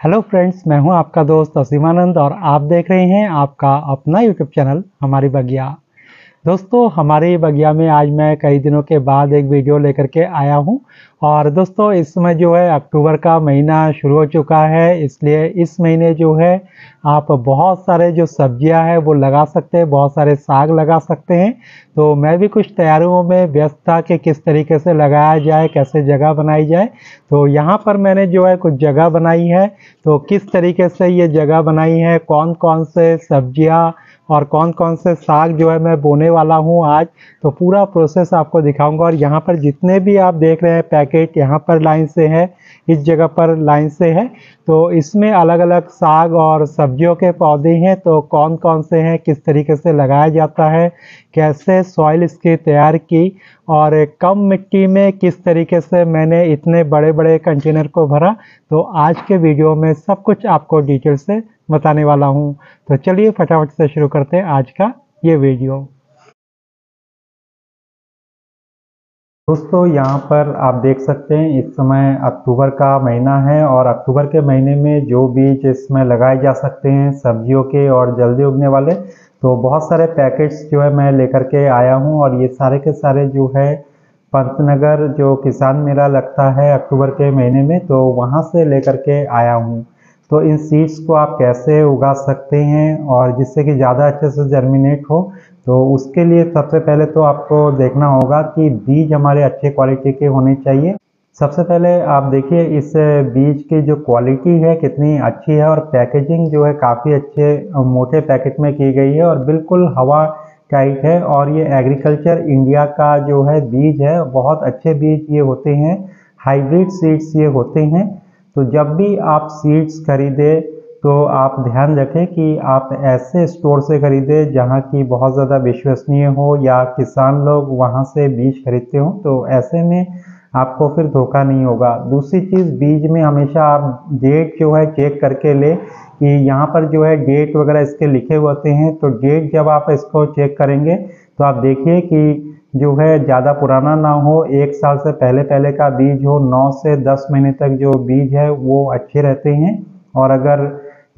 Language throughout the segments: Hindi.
हेलो फ्रेंड्स, मैं हूं आपका दोस्त असीमानंद और आप देख रहे हैं आपका अपना यूट्यूब चैनल हमारी बगिया। दोस्तों, हमारे बगिया में आज मैं कई दिनों के बाद एक वीडियो लेकर के आया हूं। और दोस्तों, इस समय जो है अक्टूबर का महीना शुरू हो चुका है, इसलिए इस महीने जो है आप बहुत सारे जो सब्जियां हैं वो लगा सकते हैं, बहुत सारे साग लगा सकते हैं। तो मैं भी कुछ तैयारियों में व्यस्त था कि किस तरीके से लगाया जाए, कैसे जगह बनाई जाए। तो यहाँ पर मैंने जो है कुछ जगह बनाई है। तो किस तरीके से ये जगह बनाई है, कौन कौन से सब्जियां और कौन कौन से साग जो है मैं बोने वाला हूँ आज, तो पूरा प्रोसेस आपको दिखाऊंगा। और यहाँ पर जितने भी आप देख रहे हैं पैकेट यहाँ पर लाइन से है, इस जगह पर लाइन से है। तो इसमें अलग अलग साग और सब्जियों के पौधे हैं। तो कौन कौन से हैं, किस तरीके से लगाया जाता है, कैसे सॉइल इसकी तैयार की, और कम मिट्टी में किस तरीके से मैंने इतने बड़े बड़े कंटेनर को भरा। तो आज के वीडियो में सब कुछ आपको डिटेल से बताने वाला हूं। तो चलिए फटाफट से शुरू करते हैं आज का ये वीडियो। दोस्तों, यहाँ पर आप देख सकते हैं इस समय अक्टूबर का महीना है और अक्टूबर के महीने में जो बीज इसमें लगाए जा सकते हैं सब्जियों के और जल्दी उगने वाले, तो बहुत सारे पैकेट्स जो है मैं लेकर के आया हूँ। और ये सारे के सारे जो है पंतनगर जो किसान मेला लगता है अक्टूबर के महीने में, तो वहाँ से लेकर के आया हूँ। तो इन सीड्स को आप कैसे उगा सकते हैं और जिससे कि ज़्यादा अच्छे से जर्मिनेट हो, तो उसके लिए सबसे पहले तो आपको देखना होगा कि बीज हमारे अच्छे क्वालिटी के होने चाहिए। सबसे पहले आप देखिए इस बीज की जो क्वालिटी है कितनी अच्छी है, और पैकेजिंग जो है काफ़ी अच्छे मोटे पैकेट में की गई है और बिल्कुल हवा टाइट है। और ये एग्रीकल्चर इंडिया का जो है बीज है, बहुत अच्छे बीज ये होते हैं, हाइब्रिड सीड्स ये होते हैं। तो जब भी आप सीड्स खरीदें तो आप ध्यान रखें कि आप ऐसे स्टोर से खरीदें जहां की बहुत ज़्यादा विश्वसनीय हो या किसान लोग वहां से बीज खरीदते हो, तो ऐसे में आपको फिर धोखा नहीं होगा। दूसरी चीज़, बीज में हमेशा आप डेट जो है चेक करके ले कि यहाँ पर जो है डेट वगैरह इसके लिखे हुए होते हैं। तो डेट जब आप इसको चेक करेंगे तो आप देखिए कि जो है ज़्यादा पुराना ना हो, 1 साल से पहले पहले का बीज हो, 9 से 10 महीने तक जो बीज है वो अच्छे रहते हैं। और अगर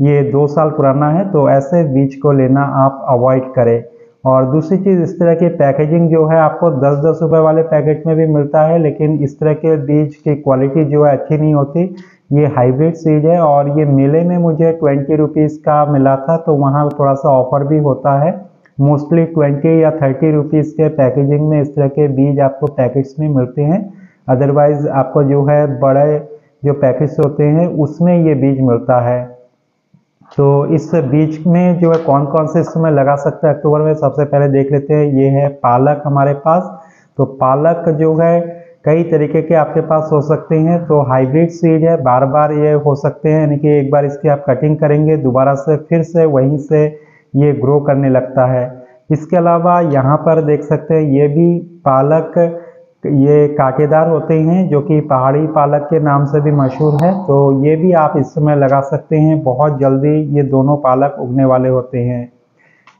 ये 2 साल पुराना है तो ऐसे बीज को लेना आप अवॉइड करें। और दूसरी चीज़, इस तरह की पैकेजिंग जो है आपको 10-10 रुपए वाले पैकेट में भी मिलता है, लेकिन इस तरह के बीज की क्वालिटी जो है अच्छी नहीं होती। ये हाइब्रिड सीड है और ये मेले में मुझे 20 रुपीज़ का मिला था, तो वहाँ थोड़ा सा ऑफर भी होता है। मोस्टली 20 या 30 रुपीज़ के पैकेजिंग में इस तरह के बीज आपको पैकेट्स में मिलते हैं। अदरवाइज आपको जो है बड़े जो पैकेट्स होते हैं उसमें ये बीज मिलता है। तो इस बीज में जो है कौन कौन से इस समय लगा सकते हैं अक्टूबर में, सबसे पहले देख लेते हैं। ये है पालक हमारे पास। तो पालक जो है कई तरीके के आपके पास हो सकते हैं। तो हाइब्रिड सीड है, बार बार ये हो सकते हैं, यानी कि एक बार इसकी आप कटिंग करेंगे दोबारा से फिर से वहीं से ये ग्रो करने लगता है। इसके अलावा यहाँ पर देख सकते हैं ये भी पालक, ये कांटेदार होते हैं जो कि पहाड़ी पालक के नाम से भी मशहूर है। तो ये भी आप इस समय लगा सकते हैं, बहुत जल्दी ये दोनों पालक उगने वाले होते हैं।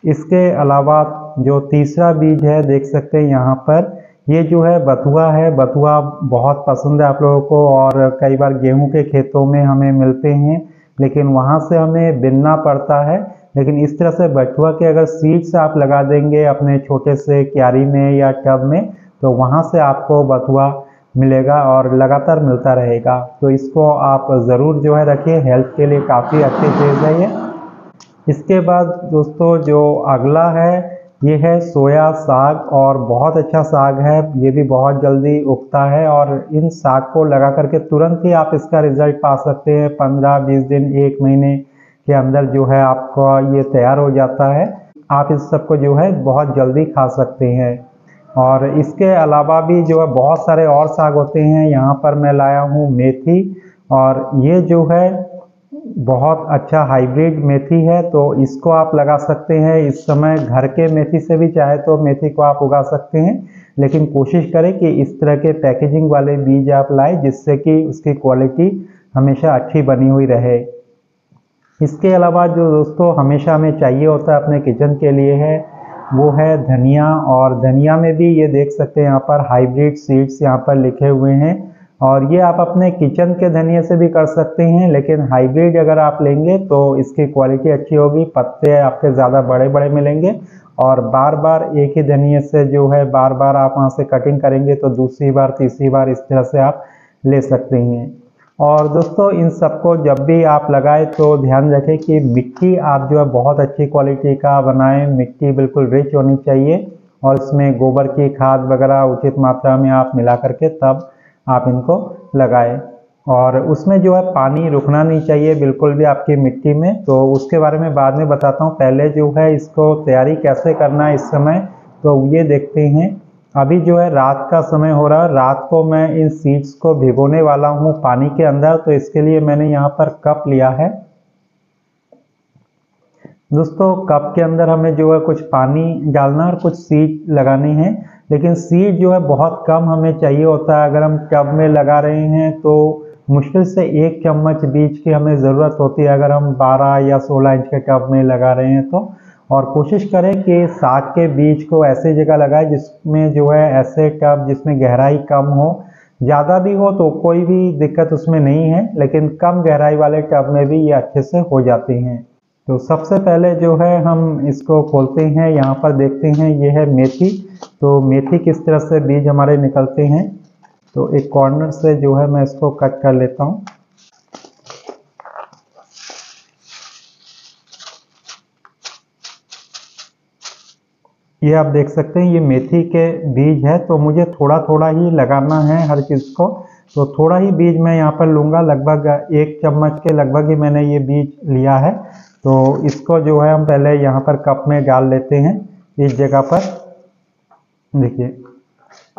इसके अलावा जो तीसरा बीज है देख सकते हैं यहाँ पर, ये जो है बथुआ है। बथुआ बहुत पसंद है आप लोगों को और कई बार गेहूं के खेतों में हमें मिलते हैं, लेकिन वहाँ से हमें बिनना पड़ता है। लेकिन इस तरह से बथुआ के अगर सीड्स आप लगा देंगे अपने छोटे से क्यारी में या टब में, तो वहाँ से आपको बथुआ मिलेगा और लगातार मिलता रहेगा। तो इसको आप ज़रूर जो है रखिए, हेल्थ के लिए काफ़ी अच्छी चीज़ है ये। इसके बाद दोस्तों जो अगला है ये है सोया साग, और बहुत अच्छा साग है, ये भी बहुत जल्दी उगता है। और इन साग को लगा करके तुरंत ही आप इसका रिजल्ट पा सकते हैं। 15-20 दिन, 1 महीने के अंदर जो है आपका ये तैयार हो जाता है। आप इस सबको जो है बहुत जल्दी खा सकते हैं। और इसके अलावा भी जो है बहुत सारे और साग होते हैं। यहाँ पर मैं लाया हूँ मेथी, और ये जो है बहुत अच्छा हाइब्रिड मेथी है, तो इसको आप लगा सकते हैं। इस समय घर के मेथी से भी चाहे तो मेथी को आप उगा सकते हैं, लेकिन कोशिश करें कि इस तरह के पैकेजिंग वाले बीज आप लाएं जिससे कि उसकी क्वालिटी हमेशा अच्छी बनी हुई रहे। इसके अलावा जो दोस्तों हमेशा हमें चाहिए होता है अपने किचन के लिए है, वो है धनिया। और धनिया में भी ये देख सकते हैं यहाँ पर हाइब्रिड सीड्स यहाँ पर लिखे हुए हैं। और ये आप अपने किचन के धनिया से भी कर सकते हैं, लेकिन हाइब्रिड अगर आप लेंगे तो इसकी क्वालिटी अच्छी होगी, पत्ते आपके ज़्यादा बड़े बड़े मिलेंगे और बार बार एक ही धनिया से जो है बार बार आप वहाँ से कटिंग करेंगे तो दूसरी बार तीसरी बार इस तरह से आप ले सकते हैं। और दोस्तों इन सबको जब भी आप लगाएं तो ध्यान रखें कि मिट्टी आप जो है बहुत अच्छी क्वालिटी का बनाएं, मिट्टी बिल्कुल रिच होनी चाहिए और इसमें गोबर की खाद वगैरह उचित मात्रा में आप मिला करके तब आप इनको लगाएं। और उसमें जो है पानी रुकना नहीं चाहिए बिल्कुल भी आपकी मिट्टी में, तो उसके बारे में बाद में बताता हूँ। पहले जो है इसको तैयारी कैसे करना है इस समय तो ये देखते हैं। अभी जो है रात का समय हो रहा है, रात को मैं इन सीड्स को भिगोने वाला हूँ पानी के अंदर, तो इसके लिए मैंने यहाँ पर कप लिया है। दोस्तों कप के अंदर हमें जो है कुछ पानी डालना और कुछ सीड लगानी है, लेकिन सीड जो है बहुत कम हमें चाहिए होता है। अगर हम टब में लगा रहे हैं तो मुश्किल से 1 चम्मच बीज की हमें ज़रूरत होती है अगर हम 12 या 16 इंच के टब में लगा रहे हैं तो। और कोशिश करें कि साग के बीज को ऐसी जगह लगाएं जिसमें जो है ऐसे टब जिसमें गहराई कम हो, ज़्यादा भी हो तो कोई भी दिक्कत उसमें नहीं है, लेकिन कम गहराई वाले टब में भी ये अच्छे से हो जाते हैं। तो सबसे पहले जो है हम इसको खोलते हैं, यहाँ पर देखते हैं ये है मेथी। तो मेथी किस तरह से बीज हमारे निकलते हैं, तो एक कॉर्नर से जो है मैं इसको कट कर लेता हूँ। ये आप देख सकते हैं ये मेथी के बीज है, तो मुझे थोड़ा थोड़ा ही लगाना है हर चीज़ को। तो थोड़ा ही बीज मैं यहाँ पर लूँगा, लगभग 1 चम्मच के लगभग ही मैंने ये बीज लिया है। तो इसको जो है हम पहले यहाँ पर कप में डाल लेते हैं। इस जगह पर देखिए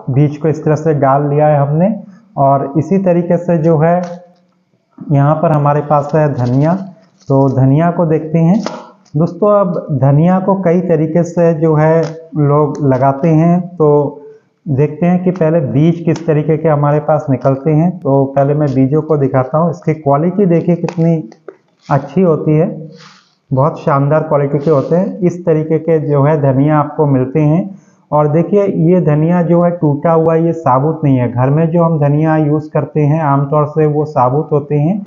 बीज को इस तरह से डाल लिया है हमने। और इसी तरीके से जो है यहाँ पर हमारे पास है धनिया, तो धनिया को देखते हैं। दोस्तों अब धनिया को कई तरीके से जो है लोग लगाते हैं, तो देखते हैं कि पहले बीज किस तरीके के हमारे पास निकलते हैं। तो पहले मैं बीजों को दिखाता हूँ। इसकी क्वालिटी देखिए कितनी अच्छी होती है, बहुत शानदार क्वालिटी के होते हैं। इस तरीके के जो है धनिया आपको मिलते हैं। और देखिए ये धनिया जो है टूटा हुआ, ये साबुत नहीं है। घर में जो हम धनिया यूज़ करते हैं आमतौर से वो साबुत होते हैं,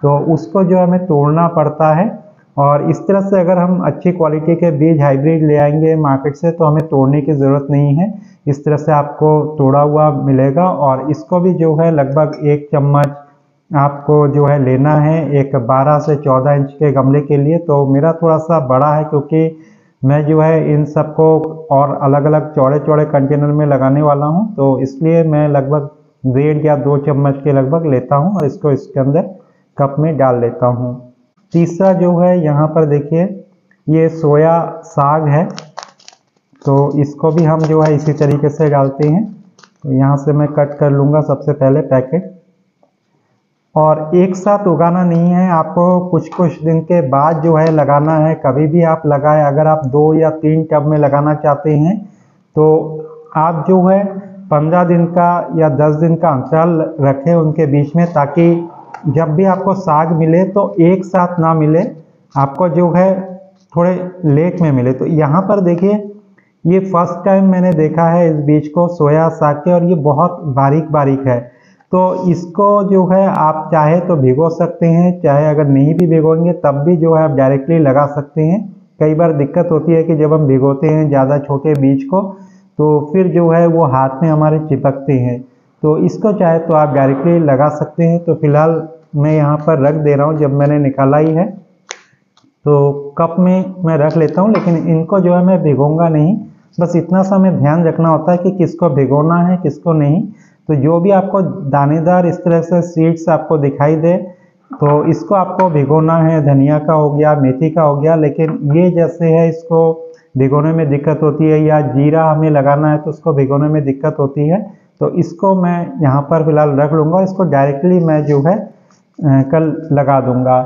तो उसको जो हमें तोड़ना पड़ता है। और इस तरह से अगर हम अच्छी क्वालिटी के बीज हाइब्रिड ले आएंगे मार्केट से तो हमें तोड़ने की ज़रूरत नहीं है। इस तरह से आपको तोड़ा हुआ मिलेगा। और इसको भी जो है लगभग 1 चम्मच आपको जो है लेना है एक 12 से 14 इंच के गमले के लिए। तो मेरा थोड़ा सा बड़ा है क्योंकि मैं जो है इन सबको और अलग अलग चौड़े चौड़े कंटेनर में लगाने वाला हूं, तो इसलिए मैं लगभग 1.5 या 2 चम्मच के लगभग लेता हूं और इसको इसके अंदर कप में डाल लेता हूं। तीसरा जो है यहाँ पर देखिए ये सोया साग है, तो इसको भी हम जो है इसी तरीके से डालते हैं। तो यहाँ से मैं कट कर लूँगा सबसे पहले पैकेट। और एक साथ उगाना नहीं है, आपको कुछ कुछ दिन के बाद जो है लगाना है। कभी भी आप लगाएं, अगर आप 2 या 3 टब में लगाना चाहते हैं तो आप जो है 15 दिन का या 10 दिन का अंतराल रखें उनके बीच में, ताकि जब भी आपको साग मिले तो एक साथ ना मिले, आपको जो है थोड़े लेट में मिले। तो यहाँ पर देखिए ये फर्स्ट टाइम मैंने देखा है इस बीज को सोया साग के, और ये बहुत बारीक बारीक है। तो इसको जो है आप चाहे तो भिगो सकते हैं, चाहे अगर नहीं भी भिगोएंगे तब भी जो है आप डायरेक्टली लगा सकते हैं। कई बार दिक्कत होती है कि जब हम भिगोते हैं ज़्यादा छोटे बीज को तो फिर जो है वो हाथ में हमारे चिपकते हैं, तो इसको चाहे तो आप डायरेक्टली लगा सकते हैं। तो फिलहाल मैं यहाँ पर रख दे रहा हूँ, जब मैंने निकाला ही है तो कप में मैं रख लेता हूँ, लेकिन इनको जो है मैं भिगोऊंगा नहीं। बस इतना सा हमें ध्यान रखना होता है कि किसको भिगोना है किसको नहीं। तो जो भी आपको दानेदार इस तरह से सीड्स आपको दिखाई दे तो इसको आपको भिगोना है। धनिया का हो गया, मेथी का हो गया, लेकिन ये जैसे है इसको भिगोने में दिक्कत होती है, या जीरा हमें लगाना है तो उसको भिगोने में दिक्कत होती है। तो इसको मैं यहाँ पर फिलहाल रख लूँगा, इसको डायरेक्टली मैं जो है कल लगा दूँगा।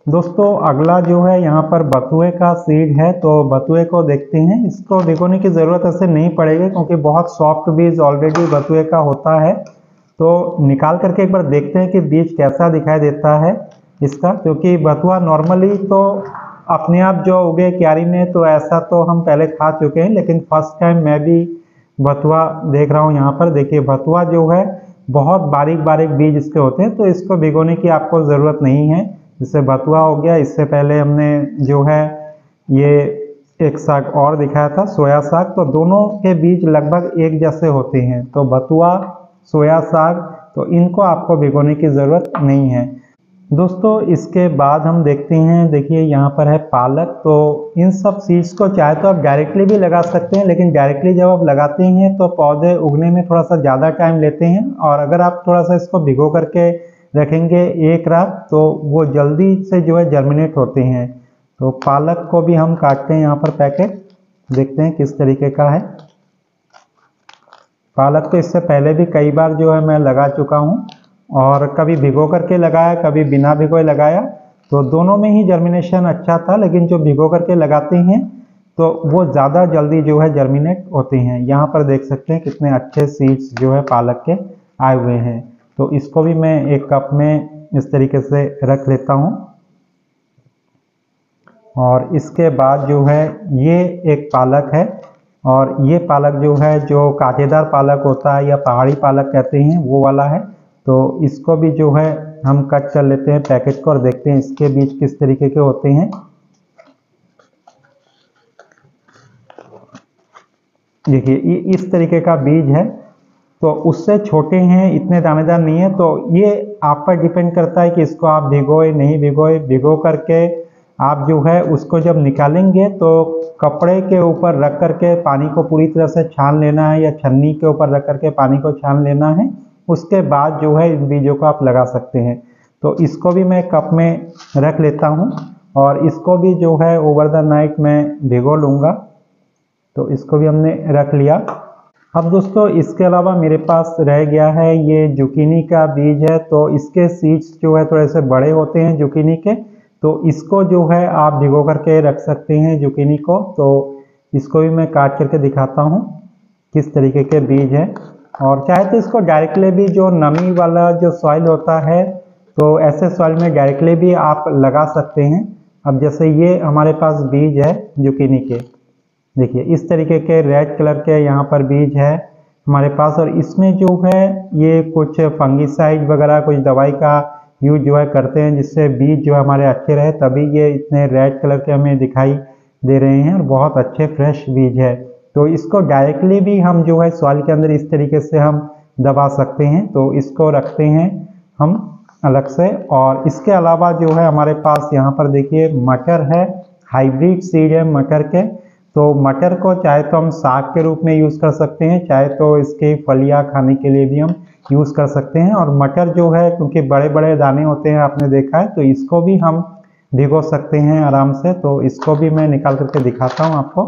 दोस्तों अगला जो है यहाँ पर बथुए का सीड है, तो बथुए को देखते हैं। इसको भिगोने की ज़रूरत ऐसे नहीं पड़ेगी क्योंकि बहुत सॉफ्ट बीज ऑलरेडी बथुए का होता है। तो निकाल करके एक बार देखते हैं कि बीज कैसा दिखाई देता है इसका, क्योंकि बथुआ नॉर्मली तो अपने आप जो उगे क्यारी में, तो ऐसा तो हम पहले खा चुके हैं, लेकिन फर्स्ट टाइम मैं भी बथुआ देख रहा हूँ। यहाँ पर देखिए बथुआ जो है बहुत बारीक बारीक बीज इसके होते हैं, तो इसको भिगोने की आपको ज़रूरत नहीं है। जैसे बथुआ हो गया, इससे पहले हमने जो है ये एक साग और दिखाया था सोया साग, तो दोनों के बीज लगभग एक जैसे होते हैं। तो बथुआ, सोया साग, तो इनको आपको भिगोने की ज़रूरत नहीं है। दोस्तों इसके बाद हम देखते हैं, देखिए यहाँ पर है पालक। तो इन सब सीड्स को चाहे तो आप डायरेक्टली भी लगा सकते हैं, लेकिन डायरेक्टली जब आप लगाते हैं तो पौधे उगने में थोड़ा सा ज़्यादा टाइम लेते हैं, और अगर आप थोड़ा सा इसको भिगो करके रखेंगे एक रात तो वो जल्दी से जो है जर्मिनेट होते हैं। तो पालक को भी हम काटते हैं यहाँ पर पैकेट, देखते हैं किस तरीके का है। पालक तो इससे पहले भी कई बार जो है मैं लगा चुका हूँ, और कभी भिगो करके लगाया, कभी बिना भिगोए लगाया, तो दोनों में ही जर्मिनेशन अच्छा था। लेकिन जो भिगो करके लगाते हैं तो वो ज़्यादा जल्दी जो है जर्मिनेट होते हैं। यहाँ पर देख सकते हैं कितने अच्छे सीड्स जो है पालक के आए हुए हैं। तो इसको भी मैं एक कप में इस तरीके से रख लेता हूँ। और इसके बाद जो है ये एक पालक है, और ये पालक जो है जो कांटेदार पालक होता है या पहाड़ी पालक कहते हैं वो वाला है। तो इसको भी जो है हम कट कर लेते हैं पैकेट को, और देखते हैं इसके बीज किस तरीके के होते हैं। देखिए इस तरीके का बीज है, तो उससे छोटे हैं, इतने दानेदार नहीं है। तो ये आप पर डिपेंड करता है कि इसको आप भिगोए नहीं भिगोए। भिगो करके आप जो है उसको जब निकालेंगे तो कपड़े के ऊपर रख करके पानी को पूरी तरह से छान लेना है, या छन्नी के ऊपर रख करके पानी को छान लेना है। उसके बाद जो है इन बीजों को आप लगा सकते हैं। तो इसको भी मैं कप में रख लेता हूँ, और इसको भी जो है ओवर द नाइट मैं भिगो लूँगा। तो इसको भी हमने रख लिया। अब दोस्तों इसके अलावा मेरे पास रह गया है ये जुकीनी का बीज है। तो इसके सीड्स जो है थोड़े से बड़े होते हैं जुकीनी के, तो इसको जो है आप भिगो करके रख सकते हैं जुकीनी को। तो इसको भी मैं काट करके दिखाता हूँ किस तरीके के बीज है। और चाहे तो इसको डायरेक्टली भी, जो नमी वाला जो सॉइल होता है, तो ऐसे सॉइल में डायरेक्टली भी आप लगा सकते हैं। अब जैसे ये हमारे पास बीज है जुकीनी के, देखिए इस तरीके के रेड कलर के यहाँ पर बीज है हमारे पास, और इसमें जो है ये कुछ फंगिसाइड वगैरह कुछ दवाई का यूज जो है करते हैं, जिससे बीज जो हमारे अच्छे रहे, तभी ये इतने रेड कलर के हमें दिखाई दे रहे हैं, और बहुत अच्छे फ्रेश बीज है। तो इसको डायरेक्टली भी हम जो है सॉइल के अंदर इस तरीके से हम दबा सकते हैं। तो इसको रखते हैं हम अलग से। और इसके अलावा जो है हमारे पास यहाँ पर देखिए मटर है, हाइब्रिड सीड है मटर के। तो मटर को चाहे तो हम साग के रूप में यूज़ कर सकते हैं, चाहे तो इसके फलियां खाने के लिए भी हम यूज़ कर सकते हैं। और मटर जो है क्योंकि बड़े बड़े दाने होते हैं आपने देखा है, तो इसको भी हम भिगो सकते हैं आराम से। तो इसको भी मैं निकाल करके दिखाता हूँ आपको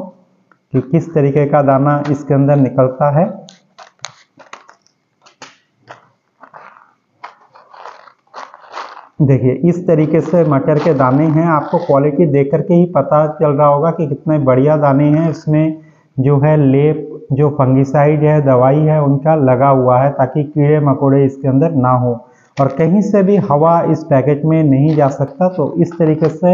कि किस तरीके का दाना इसके अंदर निकलता है। देखिए इस तरीके से मटर के दाने हैं, आपको क्वालिटी देख करके ही पता चल रहा होगा कि कितने बढ़िया दाने हैं। इसमें जो है लेप, जो फंगिसाइड है, दवाई है, उनका लगा हुआ है, ताकि कीड़े मकोड़े इसके अंदर ना हो, और कहीं से भी हवा इस पैकेट में नहीं जा सकता। तो इस तरीके से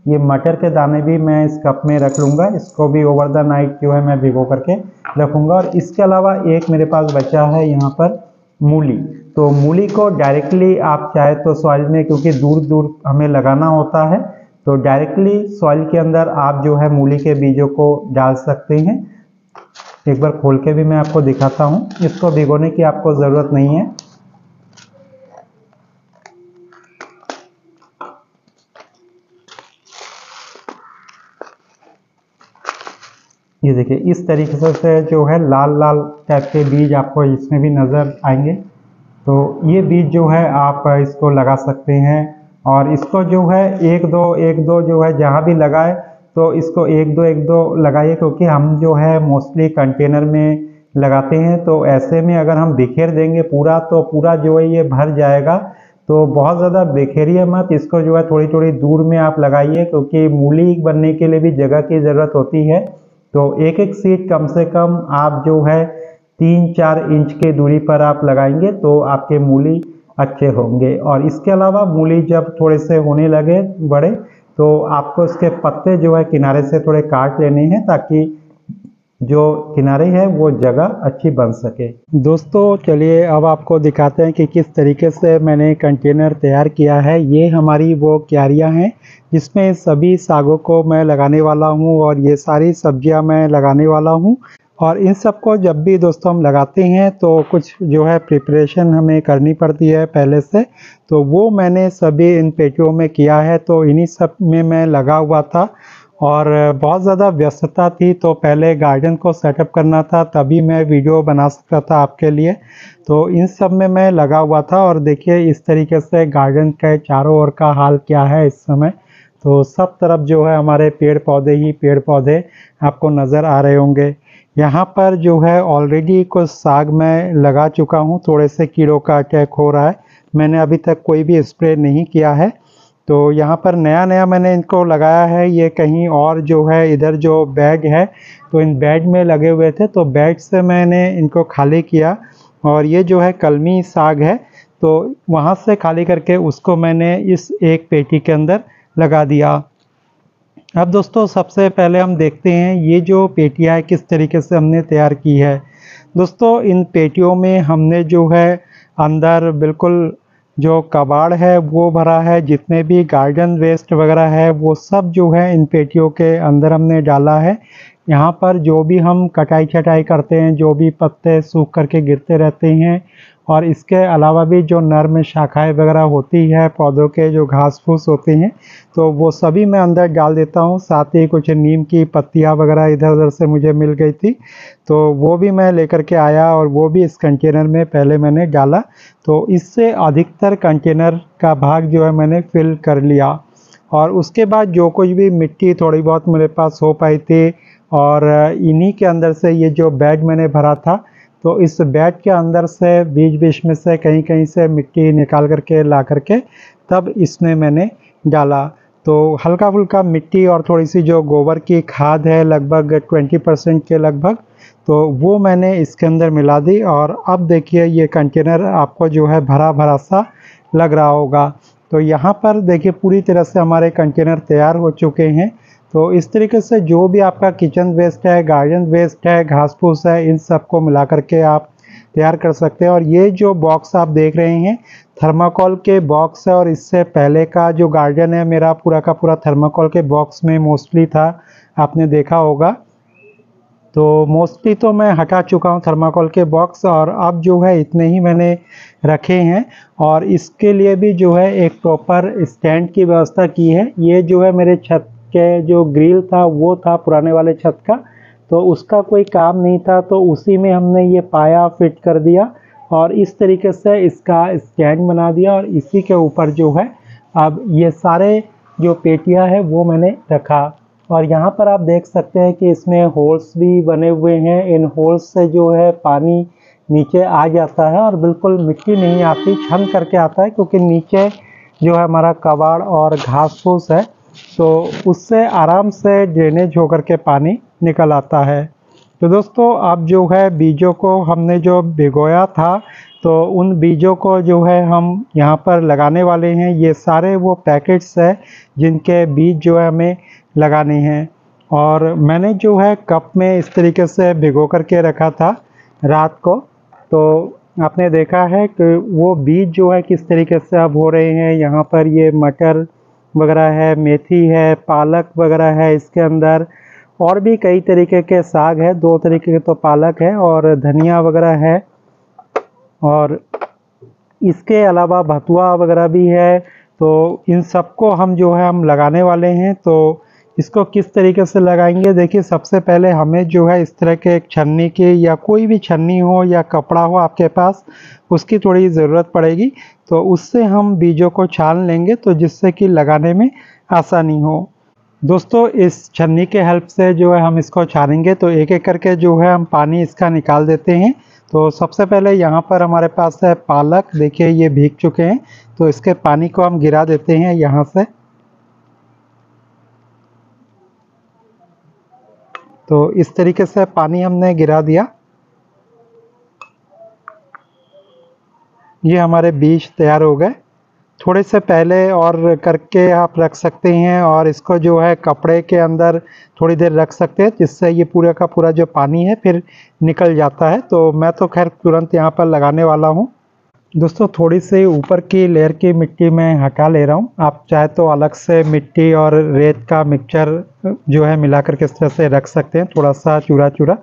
ये मटर के दाने भी मैं इस कप में रख लूँगा। इसको भी ओवर द नाइट जो है मैं भिगो करके रखूँगा। और इसके अलावा एक मेरे पास बचा है यहाँ पर मूली। तो मूली को डायरेक्टली आप चाहे तो सॉइल में, क्योंकि दूर दूर हमें लगाना होता है, तो डायरेक्टली सॉइल के अंदर आप जो है मूली के बीजों को डाल सकते हैं। एक बार खोल के भी मैं आपको दिखाता हूँ। इसको भिगोने की आपको ज़रूरत नहीं है। ये देखिए इस तरीके से जो है लाल लाल टाइप के बीज आपको इसमें भी नज़र आएंगे। तो ये बीज जो है आप इसको लगा सकते हैं, और इसको जो है एक दो जो है जहाँ भी लगाए तो इसको एक दो लगाइए, क्योंकि हम जो है मोस्टली कंटेनर में लगाते हैं। तो ऐसे में अगर हम बिखेर देंगे पूरा, तो पूरा जो है ये भर जाएगा। तो बहुत ज़्यादा बिखेरिए मत, इसको जो है थोड़ी थोड़ी दूर में आप लगाइए, क्योंकि मूली बनने के लिए भी जगह की ज़रूरत होती है। तो एक एक सीड कम से कम आप जो है 3-4 इंच के दूरी पर आप लगाएंगे तो आपके मूली अच्छे होंगे। और इसके अलावा मूली जब थोड़े से होने लगे बड़े, तो आपको इसके पत्ते जो है किनारे से थोड़े काट लेने हैं, ताकि जो किनारे है वो जगह अच्छी बन सके। दोस्तों चलिए अब आपको दिखाते हैं कि किस तरीके से मैंने कंटेनर तैयार किया है। ये हमारी वो क्यारियाँ हैं जिसमें सभी सागों को मैं लगाने वाला हूँ और ये सारी सब्जियां मैं लगाने वाला हूँ। और इन सबको जब भी दोस्तों हम लगाते हैं तो कुछ जो है प्रिपरेशन हमें करनी पड़ती है पहले से, तो वो मैंने सभी इन पेटियों में किया है। तो इन्हीं सब में मैं लगा हुआ था और बहुत ज़्यादा व्यस्तता थी, तो पहले गार्डन को सेटअप करना था तभी मैं वीडियो बना सकता था आपके लिए। तो इन सब में मैं लगा हुआ था और देखिए इस तरीके से गार्डन के चारों ओर का हाल क्या है इस समय। तो सब तरफ जो है हमारे पेड़ पौधे ही पेड़ पौधे आपको नज़र आ रहे होंगे। यहाँ पर जो है ऑलरेडी कुछ साग मैं लगा चुका हूँ, थोड़े से कीड़ों का अटैक हो रहा है। मैंने अभी तक कोई भी स्प्रे नहीं किया है। तो यहाँ पर नया-नया मैंने इनको लगाया है, ये कहीं और जो है इधर जो बेड है तो इन बेड में लगे हुए थे, तो बेड से मैंने इनको खाली किया और ये जो है कलमी साग है तो वहाँ से खाली करके उसको मैंने इस एक पेटी के अंदर लगा दिया। अब दोस्तों सबसे पहले हम देखते हैं ये जो पेटियाँ है किस तरीके से हमने तैयार की है। दोस्तों इन पेटियों में हमने जो है अंदर बिल्कुल जो कबाड़ है वो भरा है, जितने भी गार्डन वेस्ट वगैरह है वो सब जो है इन पेटियों के अंदर हमने डाला है। यहाँ पर जो भी हम कटाई छटाई करते हैं, जो भी पत्ते सूख करके गिरते रहते हैं और इसके अलावा भी जो नर्म शाखाएं वगैरह होती है पौधों के जो घास फूस होते हैं तो वो सभी मैं अंदर डाल देता हूँ। साथ ही कुछ नीम की पत्तियाँ वगैरह इधर उधर से मुझे मिल गई थी तो वो भी मैं लेकर के आया और वो भी इस कंटेनर में पहले मैंने डाला। तो इससे अधिकतर कंटेनर का भाग जो है मैंने फिल कर लिया और उसके बाद जो कुछ भी मिट्टी थोड़ी बहुत मेरे पास हो पाई थी और इन्हीं के अंदर से ये जो बेड मैंने भरा था तो इस बेड के अंदर से बीच बीच में से कहीं कहीं से मिट्टी निकाल करके ला करके तब इसमें मैंने डाला। तो हल्का फुल्का मिट्टी और थोड़ी सी जो गोबर की खाद है लगभग 20% के लगभग, तो वो मैंने इसके अंदर मिला दी और अब देखिए ये कंटेनर आपको जो है भरा भरा सा लग रहा होगा। तो यहाँ पर देखिए पूरी तरह से हमारे कंटेनर तैयार हो चुके हैं। तो इस तरीके से जो भी आपका किचन वेस्ट है, गार्डन वेस्ट है, घास फूस है, इन सबको मिला करके आप तैयार कर सकते हैं। और ये जो बॉक्स आप देख रहे हैं थर्माकोल के बॉक्स है और इससे पहले का जो गार्डन है मेरा पूरा का पूरा थर्माकोल के बॉक्स में मोस्टली था, आपने देखा होगा। तो मोस्टली तो मैं हटा चुका हूँ थर्माकोल के बॉक्स और अब जो है इतने ही मैंने रखे हैं और इसके लिए भी जो है एक प्रॉपर स्टैंड की व्यवस्था की है। ये जो है मेरे छत के जो ग्रिल था वो था पुराने वाले छत का, तो उसका कोई काम नहीं था तो उसी में हमने ये पाया फिट कर दिया और इस तरीके से इसका स्टैंड बना दिया और इसी के ऊपर जो है अब ये सारे जो पेटियां है वो मैंने रखा। और यहाँ पर आप देख सकते हैं कि इसमें होल्स भी बने हुए हैं, इन होल्स से जो है पानी नीचे आ जाता है और बिल्कुल मिट्टी नहीं आती, छन करके आता है क्योंकि नीचे जो है हमारा कबाड़ और घास फूस है तो उससे आराम से ड्रेनेज होकर के पानी निकल आता है। तो दोस्तों अब जो है बीजों को हमने जो भिगोया था तो उन बीजों को जो है हम यहाँ पर लगाने वाले हैं। ये सारे वो पैकेट्स है जिनके बीज जो है हमें लगाने हैं और मैंने जो है कप में इस तरीके से भिगो करके रखा था रात को। तो आपने देखा है कि वो बीज जो है किस तरीके से अब हो रहे हैं। यहाँ पर ये मटर वगैरह है, मेथी है, पालक वगैरह है इसके अंदर और भी कई तरीके के साग है, 2 तरीके के तो पालक है और धनिया वगैरह है और इसके अलावा भतुआ वगैरह भी है। तो इन सबको हम जो है हम लगाने वाले हैं। तो इसको किस तरीके से लगाएंगे, देखिए सबसे पहले हमें जो है इस तरह के एक छन्नी की या कोई भी छन्नी हो या कपड़ा हो आपके पास उसकी थोड़ी ज़रूरत पड़ेगी। तो उससे हम बीजों को छान लेंगे तो जिससे कि लगाने में आसानी हो। दोस्तों इस छन्नी के हेल्प से जो है हम इसको छानेंगे तो एक एक करके जो है हम पानी इसका निकाल देते हैं। तो सबसे पहले यहाँ पर हमारे पास है पालक, देखिए ये भीग चुके हैं तो इसके पानी को हम गिरा देते हैं यहाँ से। तो इस तरीके से पानी हमने गिरा दिया। ये हमारे बीज तैयार हो गए। थोड़े से पहले और करके आप रख सकते हैं, और इसको जो है कपड़े के अंदर थोड़ी देर रख सकते हैं, जिससे ये पूरा का पूरा जो पानी है फिर निकल जाता है। तो मैं तो खैर तुरंत यहाँ पर लगाने वाला हूँ। दोस्तों थोड़ी सी ऊपर की लेयर की मिट्टी मैं हटा ले रहा हूँ। आप चाहे तो अलग से मिट्टी और रेत का मिक्सचर जो है मिला करके इस तरह से रख सकते हैं, थोड़ा सा चूरा चूरा।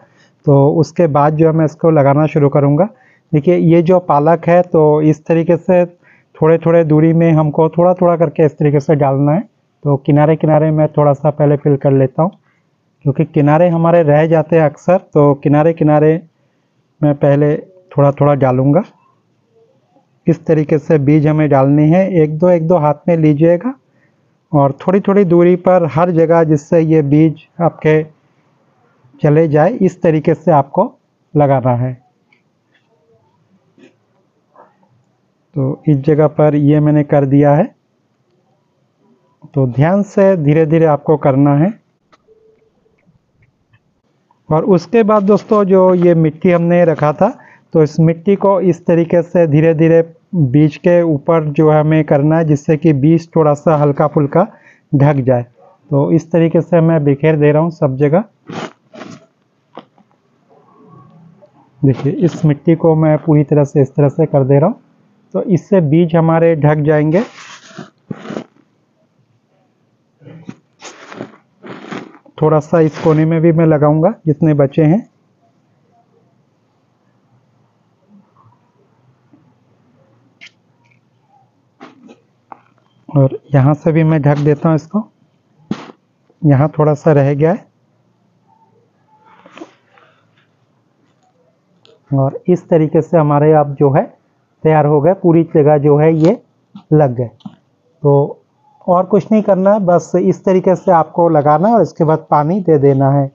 तो उसके बाद जो है मैं इसको लगाना शुरू करूँगा। देखिए ये जो पालक है तो इस तरीके से थोड़े थोड़े दूरी में हमको थोड़ा थोड़ा करके इस तरीके से डालना है। तो किनारे किनारे मैं थोड़ा सा पहले फिल कर लेता हूँ, क्योंकि किनारे हमारे रह जाते हैं अक्सर। तो किनारे किनारे मैं पहले थोड़ा थोड़ा डालूँगा। इस तरीके से बीज हमें डालने हैं, एक दो हाथ में लीजिएगा और थोड़ी थोड़ी दूरी पर हर जगह, जिससे ये बीज आपके चले जाए, इस तरीके से आपको लगाना है। तो इस जगह पर ये मैंने कर दिया है। तो ध्यान से धीरे धीरे आपको करना है। और उसके बाद दोस्तों जो ये मिट्टी हमने रखा था, तो इस मिट्टी को इस तरीके से धीरे धीरे बीज के ऊपर जो है हमें करना है, जिससे कि बीज थोड़ा सा हल्का फुल्का ढक जाए। तो इस तरीके से मैं बिखेर दे रहा हूँ सब जगह। देखिए इस मिट्टी को मैं पूरी तरह से इस तरह से कर दे रहा हूँ, तो इससे बीज हमारे ढक जाएंगे। थोड़ा सा इस कोने में भी मैं लगाऊंगा जितने बचे हैं। और यहाँ से भी मैं ढक देता हूँ इसको, यहाँ थोड़ा सा रह गया है। और इस तरीके से हमारे अब जो है तैयार हो गए, पूरी जगह जो है ये लग गए। तो और कुछ नहीं करना है, बस इस तरीके से आपको लगाना है और इसके बाद पानी दे देना है।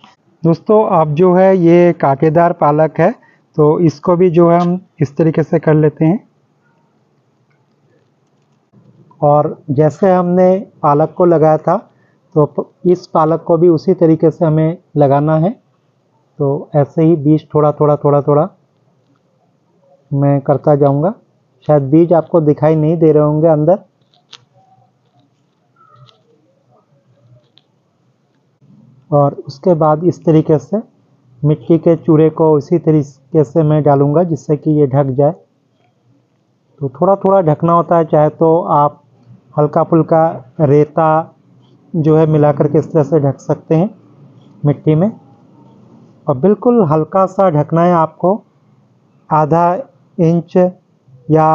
दोस्तों अब जो है ये कांटेदार पालक है, तो इसको भी जो है हम इस तरीके से कर लेते हैं। और जैसे हमने पालक को लगाया था, तो इस पालक को भी उसी तरीके से हमें लगाना है। तो ऐसे ही बीज थोड़ा थोड़ा मैं करता जाऊंगा। शायद बीज आपको दिखाई नहीं दे रहे होंगे अंदर। और उसके बाद इस तरीके से मिट्टी के चूरे को उसी तरीके से मैं डालूंगा, जिससे कि ये ढक जाए। तो थोड़ा थोड़ा ढकना होता है, चाहे तो आप हल्का फुल्का रेता जो है मिला करके इस तरह से ढक सकते हैं मिट्टी में। और बिल्कुल हल्का सा ढकना है आपको, आधा इंच या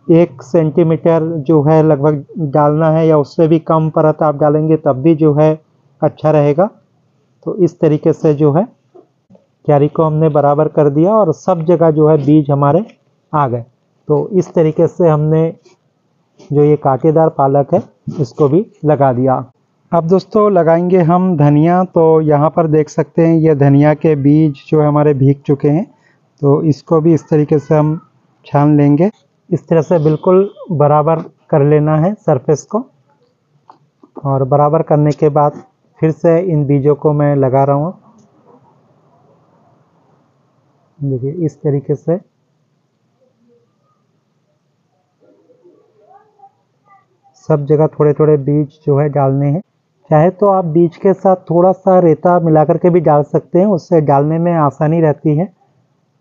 1 सेंटीमीटर जो है लगभग डालना है, या उससे भी कम परत आप डालेंगे तब भी जो है अच्छा रहेगा। तो इस तरीके से जो है क्यारी को हमने बराबर कर दिया और सब जगह जो है बीज हमारे आ गए। तो इस तरीके से हमने जो ये कांटेदार पालक है इसको भी लगा दिया। अब दोस्तों लगाएंगे हम धनिया। तो यहाँ पर देख सकते हैं ये धनिया के बीज जो है हमारे भीग चुके हैं। तो इसको भी इस तरीके से हम छान लेंगे। इस तरह से बिल्कुल बराबर कर लेना है सरफेस को। और बराबर करने के बाद फिर से इन बीजों को मैं लगा रहा हूँ। देखिए इस तरीके से सब जगह थोड़े थोड़े बीज जो है डालने हैं। चाहे तो आप बीज के साथ थोड़ा सा रेता मिला करके भी डाल सकते हैं, उससे डालने में आसानी रहती है।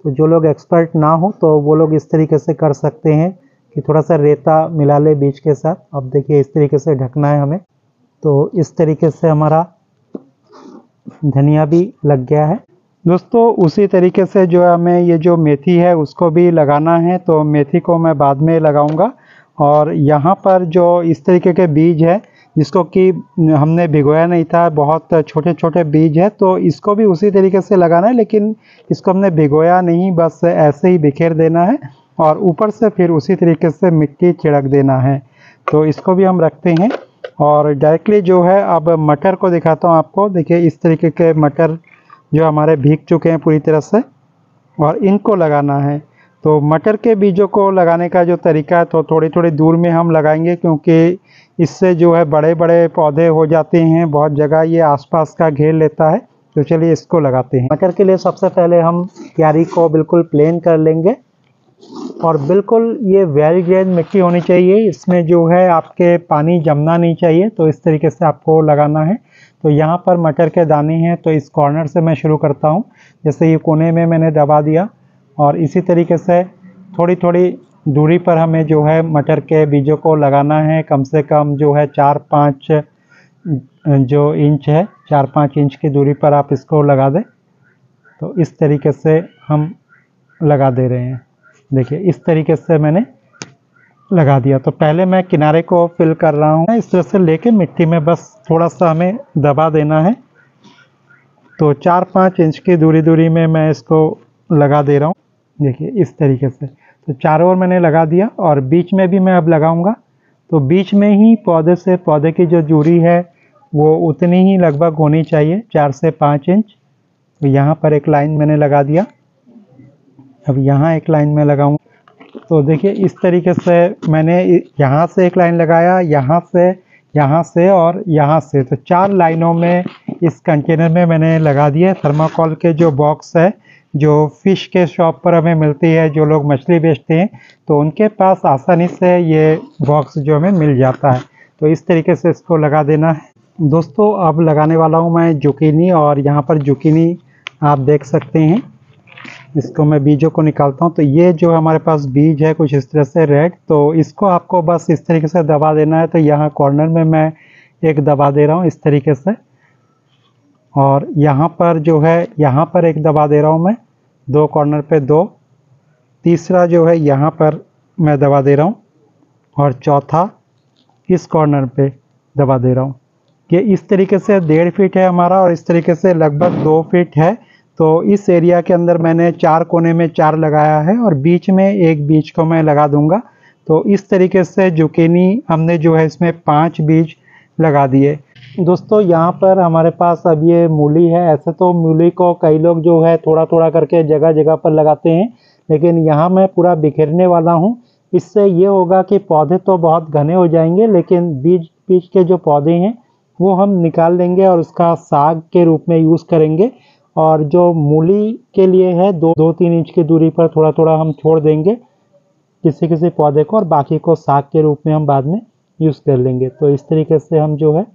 तो जो लोग एक्सपर्ट ना हो तो वो लोग इस तरीके से कर सकते हैं कि थोड़ा सा रेता मिला ले बीज के साथ। अब देखिए इस तरीके से ढकना है हमें। तो इस तरीके से हमारा धनिया भी लग गया है। दोस्तों उसी तरीके से जो है हमें ये जो मेथी है उसको भी लगाना है। तो मेथी को मैं बाद में लगाऊंगा। और यहाँ पर जो इस तरीके के बीज है जिसको कि हमने भिगोया नहीं था, बहुत छोटे छोटे बीज है, तो इसको भी उसी तरीके से लगाना है, लेकिन इसको हमने भिगोया नहीं, बस ऐसे ही बिखेर देना है और ऊपर से फिर उसी तरीके से मिट्टी छिड़क देना है। तो इसको भी हम रखते हैं और डायरेक्टली जो है अब मटर को दिखाता हूँ आपको। देखिए इस तरीके के मटर जो हमारे भीग चुके हैं पूरी तरह से, और इनको लगाना है। तो मटर के बीजों को लगाने का जो तरीका है तो थोड़ी थोड़ी दूर में हम लगाएंगे, क्योंकि इससे जो है बड़े बड़े पौधे हो जाते हैं, बहुत जगह ये आसपास का घेर लेता है। तो चलिए इसको लगाते हैं। मटर के लिए सबसे पहले हम क्यारी को बिल्कुल प्लेन कर लेंगे और बिल्कुल ये वेल ड्रेन मिट्टी होनी चाहिए, इसमें जो है आपके पानी जमना नहीं चाहिए। तो इस तरीके से आपको लगाना है। तो यहाँ पर मटर के दाने हैं, तो इस कॉर्नर से मैं शुरू करता हूँ। जैसे ये कोने में मैंने दबा दिया और इसी तरीके से थोड़ी थोड़ी दूरी पर हमें जो है मटर के बीजों को लगाना है। कम से कम जो है 4-5 जो इंच है, 4-5 इंच की दूरी पर आप इसको लगा दें। तो इस तरीके से हम लगा दे रहे हैं। देखिए इस तरीके से मैंने लगा दिया। तो पहले मैं किनारे को फिल कर रहा हूँ। इस तरह से लेके मिट्टी में बस थोड़ा सा हमें दबा देना है। तो 4-5 इंच की दूरी में मैं इसको लगा दे रहा हूँ। देखिए इस तरीके से। तो चारों ओर मैंने लगा दिया और बीच में भी मैं अब लगाऊंगा। तो बीच में ही पौधे से पौधे की जो दूरी है वो उतनी ही लगभग होनी चाहिए, 4 से 5 इंच। तो यहाँ पर एक लाइन मैंने लगा दिया। अब यहाँ एक लाइन में लगाऊंगा। तो देखिए इस तरीके से मैंने यहाँ से एक लाइन लगाया, यहाँ से और यहाँ से। तो 4 लाइनों में इस कंटेनर में मैंने लगा दिया। थर्माकोल के जो बॉक्स है, जो फिश के शॉप पर हमें मिलती है, जो लोग मछली बेचते हैं, तो उनके पास आसानी से ये बॉक्स जो हमें मिल जाता है। तो इस तरीके से इसको लगा देना है। दोस्तों अब लगाने वाला हूँ मैं जुकीनी, और यहाँ पर जुकीनी आप देख सकते हैं। इसको मैं बीजों को निकालता हूँ। तो ये जो हमारे पास बीज है कुछ इस तरह से रेड, तो इसको आपको बस इस तरीके से दबा देना है। तो यहाँ कॉर्नर में मैं एक दबा दे रहा हूँ इस तरीके से, और यहाँ पर जो है यहाँ पर एक दबा दे रहा हूँ मैं, 2 कॉर्नर पे 2, तीसरा जो है यहाँ पर मैं दबा दे रहा हूँ, और चौथा इस कॉर्नर पे दबा दे रहा हूँ। ये इस तरीके से 1.5 फीट है हमारा, और इस तरीके से लगभग 2 फीट है। तो इस एरिया के अंदर मैंने 4 कोने में 4 लगाया है, और बीच में एक बीज को मैं लगा दूंगा। तो इस तरीके से जुकीनी हमने जो है इसमें 5 बीज लगा दिए। दोस्तों यहाँ पर हमारे पास अब ये मूली है। ऐसे तो मूली को कई लोग जो है थोड़ा थोड़ा करके जगह जगह पर लगाते हैं, लेकिन यहाँ मैं पूरा बिखेरने वाला हूँ। इससे ये होगा कि पौधे तो बहुत घने हो जाएंगे, लेकिन बीज बीज के जो पौधे हैं वो हम निकाल देंगे और उसका साग के रूप में यूज़ करेंगे। और जो मूली के लिए है 2-3 इंच की दूरी पर थोड़ा थोड़ा हम छोड़ देंगे किसी किसी पौधे को, और बाकी को साग के रूप में हम बाद में यूज़ कर लेंगे। तो इस तरीके से हम जो है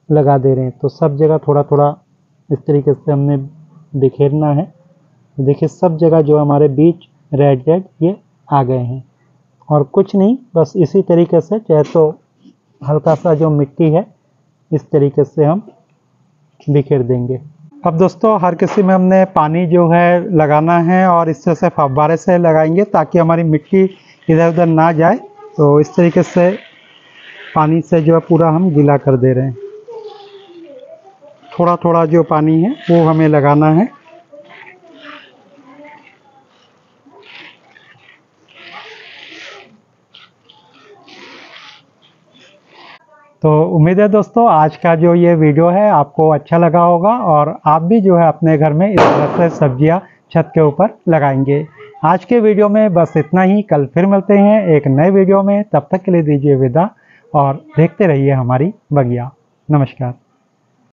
लगा दे रहे हैं। तो सब जगह थोड़ा थोड़ा इस तरीके से हमने बिखेरना है। देखिए सब जगह जो हमारे बीज रेड ये आ गए हैं। और कुछ नहीं, बस इसी तरीके से, चाहे तो हल्का सा जो मिट्टी है इस तरीके से हम बिखेर देंगे। अब दोस्तों हर किसी में हमने पानी जो है लगाना है, और इस तरह से फव्वारे से लगाएंगे ताकि हमारी मिट्टी इधर उधर ना जाए। तो इस तरीके से पानी से जो है पूरा हम गीला कर दे रहे हैं। थोड़ा थोड़ा जो पानी है वो हमें लगाना है। तो उम्मीद है दोस्तों आज का जो ये वीडियो है आपको अच्छा लगा होगा, और आप भी जो है अपने घर में इस तरह से सब्जियां छत के ऊपर लगाएंगे। आज के वीडियो में बस इतना ही। कल फिर मिलते हैं एक नए वीडियो में। तब तक के लिए दीजिए विदा, और देखते रहिए हमारी बगिया। नमस्कार।